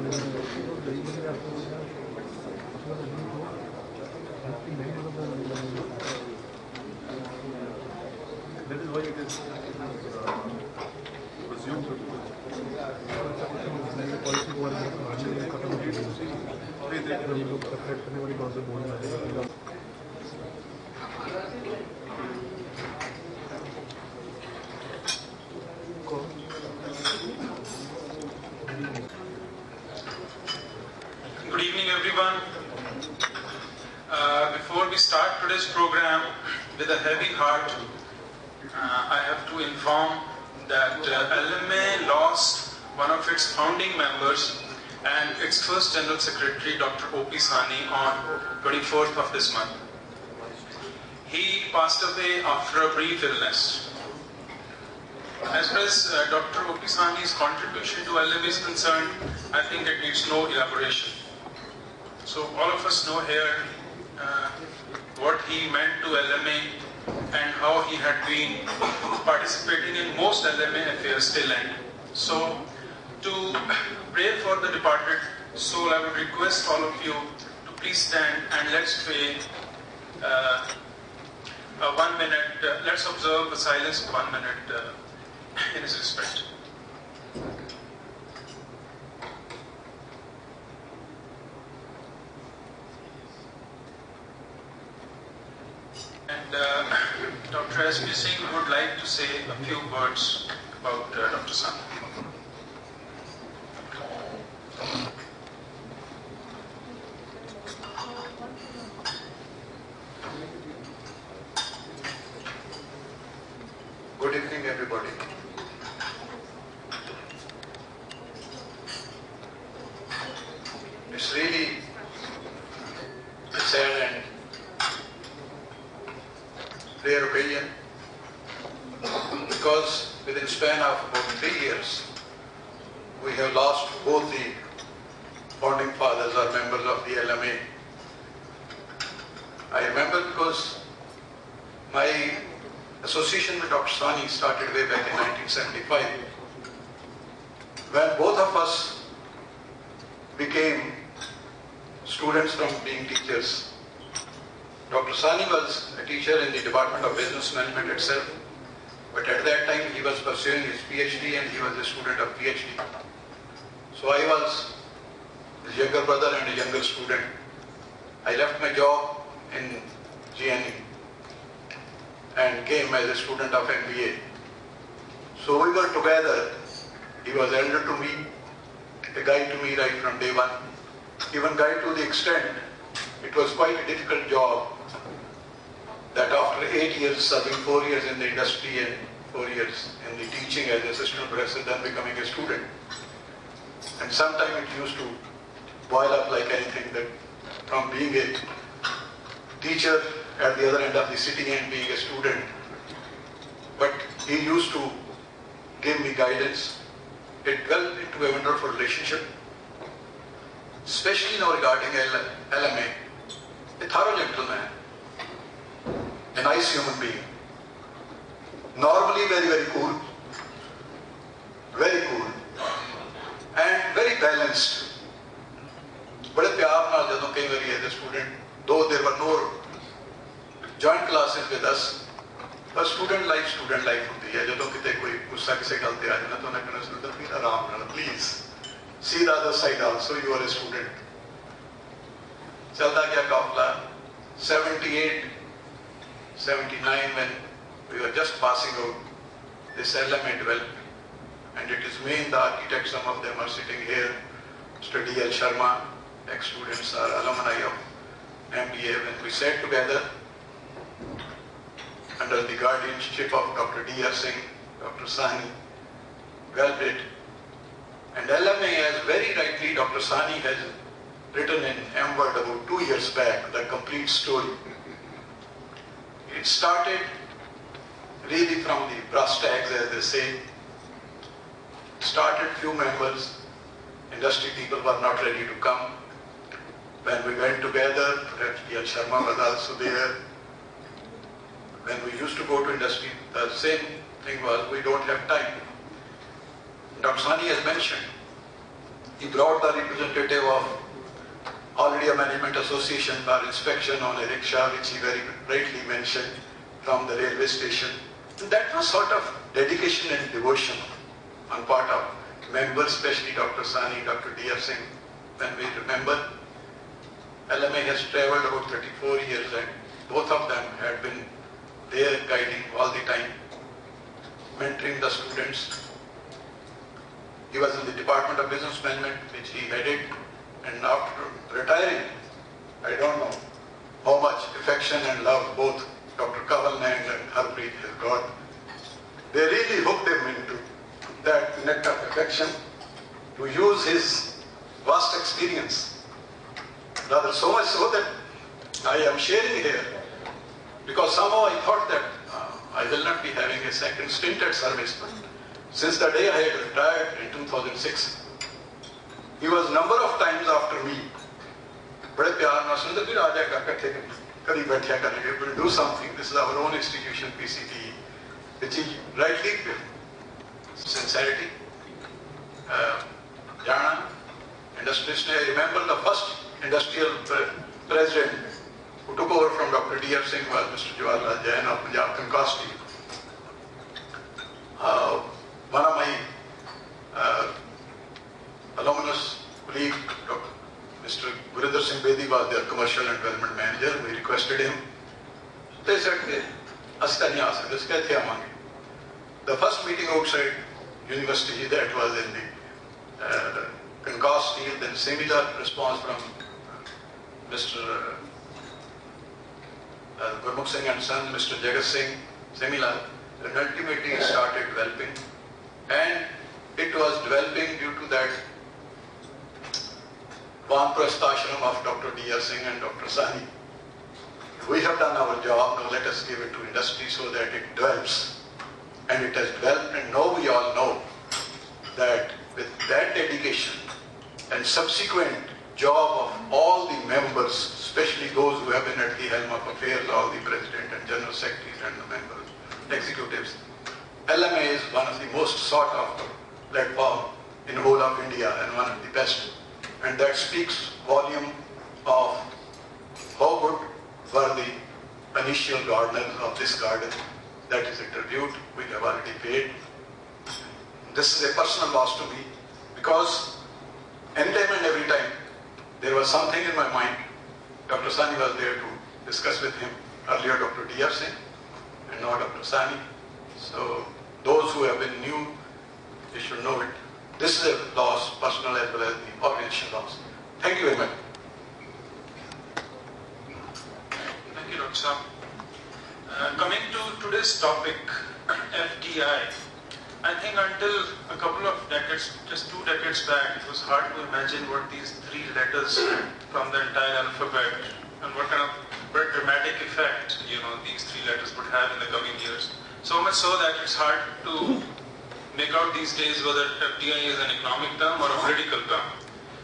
That is why it is presumed to be. Good evening, everyone. Before we start today's program with a heavy heart, I have to inform that LMA lost one of its founding members and its first General Secretary, Dr. O.P. Sani, on 24th of this month. He passed away after a brief illness. As far as Dr. O.P. Sani's contribution to LMA is concerned, I think it needs no elaboration. So all of us know here what he meant to LMA and how he had been participating in most LMA affairs till end. So to pray for the departed soul, I would request all of you to please stand and let's pray 1 minute, let's observe the silence of 1 minute in his respect. And Dr. S.P. Singh would like to say a few words about Dr. Sani. Good evening, everybody. It's really a sad and rare occasion because within span of about 3 years, we have lost both the founding fathers or members of the LMA. I remember because my association with Dr. Sani started way back in 1975 when both of us became students from being teachers. Dr. Sani was a teacher in the Department of Business Management itself, but at that time he was pursuing his PhD and he was a student of PhD. So I was his younger brother and a younger student. I left my job in GNE and came as a student of MBA. So we were together. He was elder to me, a guide to me right from day one. Even guide to the extent it was quite a difficult job that after 8 years serving 4 years in the industry and 4 years in the teaching as assistant professor, then becoming a student. And sometimes it used to boil up like anything, that from being a teacher at the other end of the city and being a student. But he used to give me guidance. It developed into a wonderful relationship, especially now regarding LMA. A thorough gentleman, a nice human being, normally very, very cool, and very balanced. बड़े प्यार नाल जदों कई बारी as a student, though there were no joint classes with us, but student life होती है. जदों किते कोई गुस्सा किसी गल ते आ जाना तो उन्हें कहना सुंदर फिर आराम नाल, please see the other side also, you are a student. चलता गया काफला. 78, 79 when we were just passing out, this LMA developed, and it is me and the architect, some of them are sitting here, Mr. D.L. Sharma, ex-students are alumni of MBA, when we sat together under the guardianship of Dr. D.R. Singh, Dr. Sani, developed it. And LMA, as very rightly Dr. Sani has written in M-Word about 2 years back, the complete story. It started really from the brass tacks, as they say. Started few members, industry people were not ready to come. When we went together, D.L. Sharma was also there. When we used to go to industry, the same thing was, we don't have time. Dr. Sani has mentioned, He brought the representative of already a management association for inspection on a rickshaw, which he very rightly mentioned, from the railway station. And that was sort of dedication and devotion on part of members, especially Dr. Sani, Dr. D.R. Singh. When we remember, LMA has traveled about 34 years and both of them had been there guiding all the time, mentoring the students. He was in the Department of Business Management, which he headed, and after retiring, I don't know how much affection and love both Dr. Kaval Nang and Harpreet has got. They really hooked him into that net of affection to use his vast experience. Rather so much so that I am sharing here, because somehow I thought that I will not be having a second stint at service. But since the day I had retired in 2006, he was number of times after me. Bade pyar na sundar bhi aa jayega kathe kadi baithya karenge. We'll do something. This is our own institution, PCT, which is rightly sincerity. Jana, industrialist. I remember the first industrial president who took over from Dr. D.R. Singh was Mr. Jawaharlal Jain of Punjab Concourse. One of my alumnus colleague, Mr. Gurinder Singh Bedi, was their commercial and development manager. We requested him. They said, the first meeting outside university, that was in the Concourse Steel, then similar response from Mr. Gurmukh Singh and son, Mr. Jagat Singh, similar, and ultimately it started developing. And it was developing due to that Vanprasthashram of Dr. D.R. Singh and Dr. Sani. We have done our job, now let us give it to industry so that it develops. And it has developed, and now we all know that with that dedication and subsequent job of all the members, especially those who have been at the helm of affairs, all the president and general secretaries and the members, executives, LMA is one of the most sought after platform in the whole of India and one of the best. And that speaks volume of how good were the initial gardeners of this garden. That is a tribute we have already paid. This is a personal loss to me, because anytime and every time there was something in my mind. Dr. Sani was there to discuss with him. Earlier Dr. D.R. Singh and now Dr. Sani. So those who have been new, they should know it. This is a loss, personal as well as the organization loss. Thank you very much. Thank you, Dr. Saab. Coming to today's topic, FDI. I think until a couple of decades, just 2 decades back, it was hard to imagine what these 3 letters from the entire alphabet and what kind of very dramatic effect, these 3 letters would have in the coming years. So much so that it's hard to make out these days whether FDI is an economic term or a political term.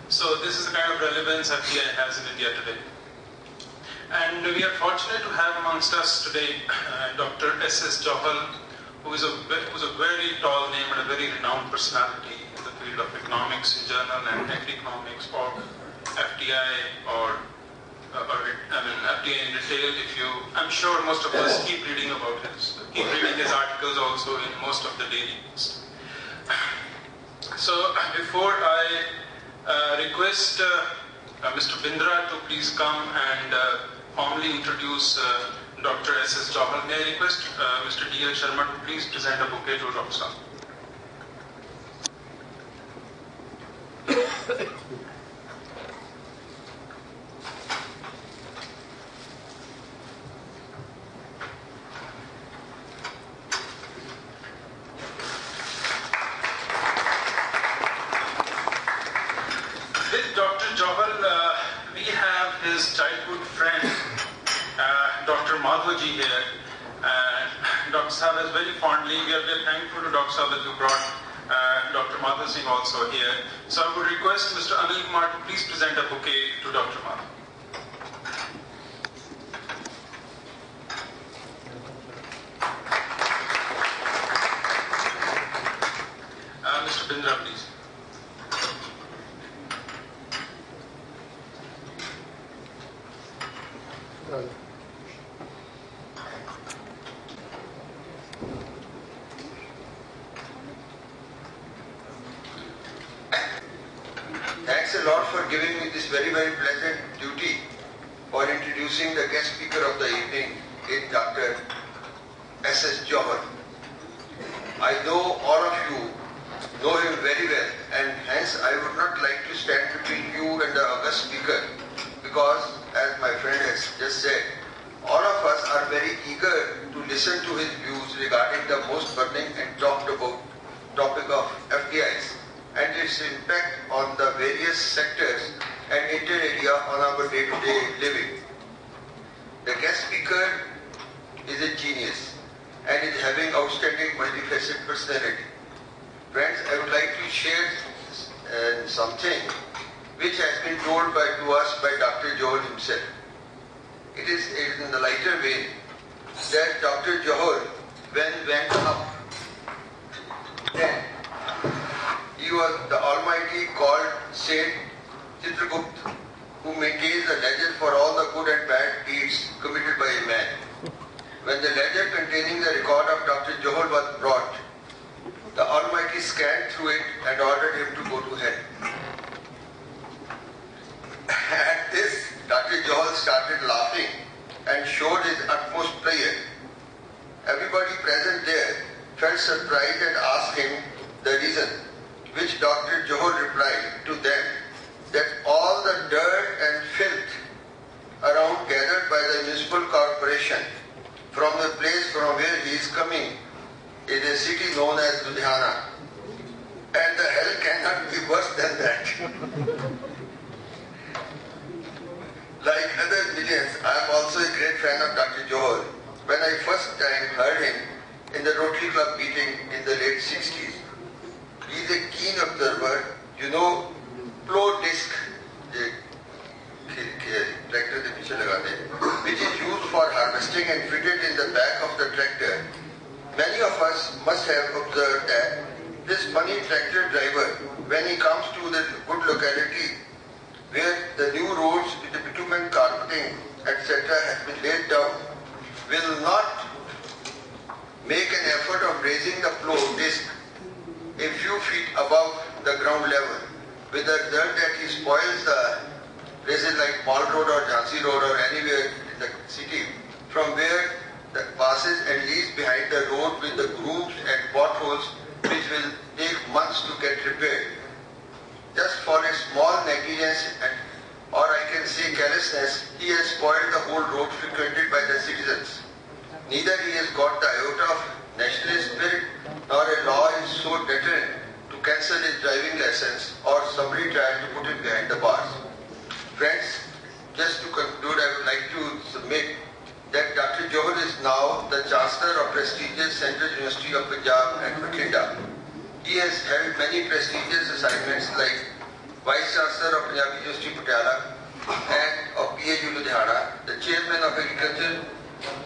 So this is the kind of relevance FDI has in India today. And we are fortunate to have amongst us today Dr. S.S. Johal, who is a very tall name and a very renowned personality in the field of economics in general and economics, or FDI, or FDI in detail. I'm sure most of us keep reading his articles also in most of the daily news. So before I request Mr. Bindra to please come and formally introduce Dr. S.S. Johal, may I request Mr. D.L. Sharma to please present a bouquet to Dr. Saab. With Dr. Johal, we have his childhood friend, Dr. Madhwaji here. Dr. Saab is very fondly, we are very thankful to Dr. Saab that you brought Dr. Madhwa Singh also here. So I would request Mr. Anil Kumar to please present a bouquet to Dr. Madhwa. Mr. Bindra, please. Thanks a lot for giving me this very, very pleasant duty for introducing the guest speaker of the evening, is Dr. S.S. Johar. I know all of you know him very well, and hence I would not like to stand between you and the august speaker, because as my friend has just said, all of us are very eager to listen to his views regarding the most burning and talked about topic of FDIs and its impact on the various sectors and inter area on our day-to-day living. The guest speaker is a genius and is having outstanding multifaceted personality. Friends, I would like to share something which has been told to us by Dr. Johar himself. It is in the lighter vein that Dr. Johar, when went up, then he was the Almighty called Saint Chitragupt, who maintains the ledger for all the good and bad deeds committed by a man. When the ledger containing the record of Dr. Johar was brought, the Almighty scanned through it and ordered him to go to hell. At this, Dr. Johar started laughing and showed his utmost pleasure. Everybody present there felt surprised and asked him the reason, which Dr. Johar replied to them that all the dirt and filth around gathered by the municipal corporation from the place from where he is coming is a city known as Ludhiana, and the hell cannot be worse than that. Like other millions, I am also a great fan of Dr. Johar. When I first time heard him in the Rotary Club meeting in the late 60s, he is a keen observer. You know, flow disc, tractor के पीछे लगाते हैं, which is used for harvesting and fitted in the back of the tractor. Many of us must have observed that this funny tractor driver, when he comes to the good locality where the new roads with the bitumen carpeting, etc. has been laid down, will not make an effort of raising the flow disc a few feet above the ground level, with the result that he spoils the places like Mall Road or Jhansi Road or anywhere in the city, from where that passes and leaves behind the road with the grooves and potholes which will take months to get repaired. Just for a small negligence or I can say carelessness, he has spoiled the whole road frequented by the citizens. Neither he has got the iota of nationalist spirit, nor a law is so deterrent to cancel his driving license or somebody trying to put him behind the bars. Friends, just to conclude, I would like to submit that Dr. Johar is now the Chancellor of prestigious Central University of Punjab and Batinda. He has held many prestigious assignments like Vice Chancellor of Punjab University Patiala and of PHU Ludhiana, the Chairman of Agriculture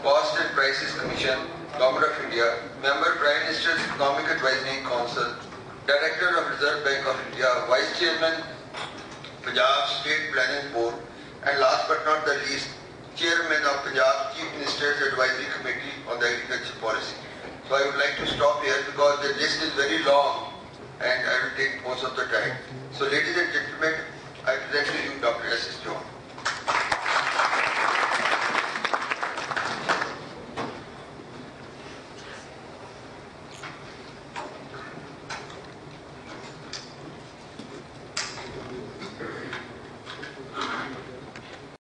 Cost and Prices Commission, Government of India, Member Prime Minister's Economic Advisory Council, Director of Reserve Bank of India, Vice Chairman Punjab State Planning Board, and last but not the least, Chairman of Punjab Chief Minister's Advisory Committee on the Agriculture Policy. So I would like to stop here because the list is very long and I will take most of the time. So ladies and gentlemen, I present to you Dr. S.S. Johar.